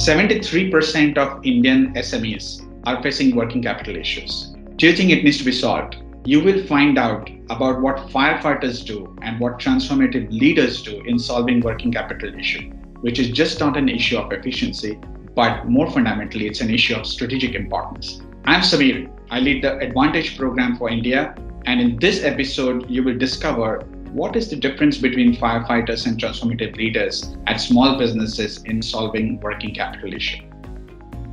73% of Indian SMEs are facing working capital issues. Do you think it needs to be solved? You will find out about what firefighters do and what transformative leaders do in solving working capital issue, which is just not an issue of efficiency, but more fundamentally, it's an issue of strategic importance. I'm Samir. I lead the Advantage program for India. And in this episode, you will discover what is the difference between firefighters and transformative leaders at small businesses in solving working capital issue.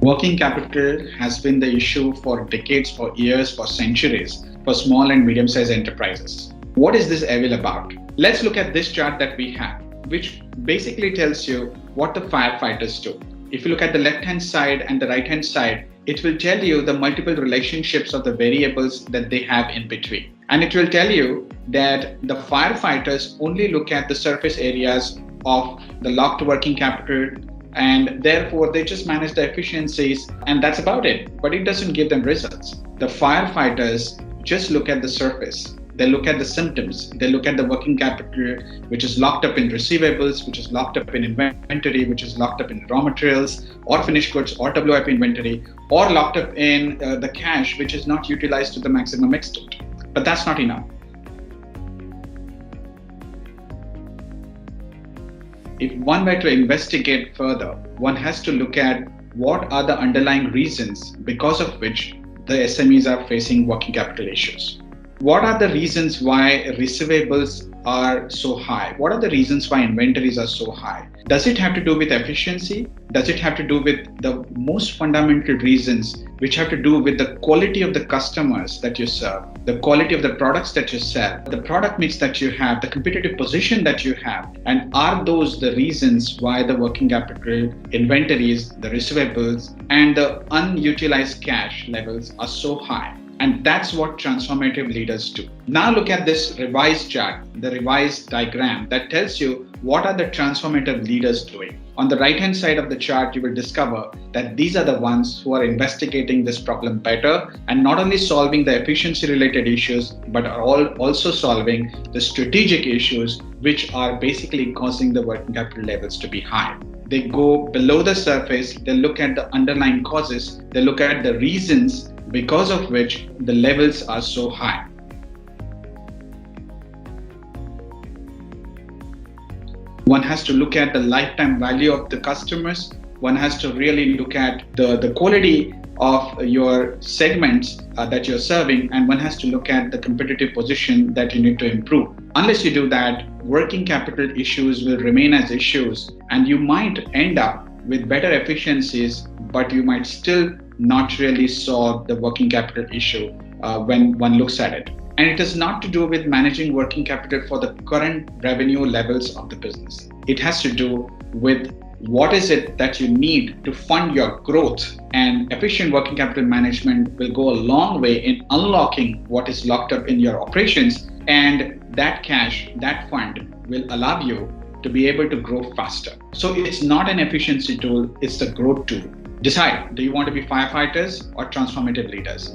Working capital has been the issue for decades, for years, for centuries, for small and medium-sized enterprises. What is this evil about? Let's look at this chart that we have, which basically tells you what the firefighters do. If you look at the left-hand side and the right-hand side, it will tell you the multiple relationships of the variables that they have in between. And it will tell you that the firefighters only look at the surface areas of the locked working capital, and therefore they just manage the efficiencies, and that's about it. But it doesn't give them results. The firefighters just look at the surface. They look at the symptoms. They look at the working capital, which is locked up in receivables, which is locked up in inventory, which is locked up in raw materials or finished goods or WIP inventory, or locked up in the cash, which is not utilized to the maximum extent. But that's not enough. If one were to investigate further, one has to look at what are the underlying reasons because of which the SMEs are facing working capital issues. What are the reasons why receivables are so high? What are the reasons why inventories are so high? Does it have to do with efficiency? Does it have to do with the most fundamental reasons, which have to do with the quality of the customers that you serve, the quality of the products that you sell, the product mix that you have, the competitive position that you have? And are those the reasons why the working capital, inventories, the receivables, and the unutilized cash levels are so high? And that's what transformative leaders do. Now look at this revised chart, the revised diagram that tells you what are the transformative leaders doing. On the right-hand side of the chart, you will discover that these are the ones who are investigating this problem better and not only solving the efficiency-related issues, but are also solving the strategic issues, which are basically causing the working capital levels to be high. They go below the surface, they look at the underlying causes, they look at the reasons because of which the levels are so high. One has to look at the lifetime value of the customers. One has to really look at the quality of your segments that you're serving, and one has to look at the competitive position that you need to improve. Unless you do that, working capital issues will remain as issues, and you might end up with better efficiencies, but you might still not really solve the working capital issue when one looks at it. And it is not to do with managing working capital for the current revenue levels of the business. It has to do with what is it that you need to fund your growth, and efficient working capital management will go a long way in unlocking what is locked up in your operations, and that cash, that fund will allow you to be able to grow faster. So it's not an efficiency tool, it's the growth tool. Decide, do you want to be firefighters or transformative leaders?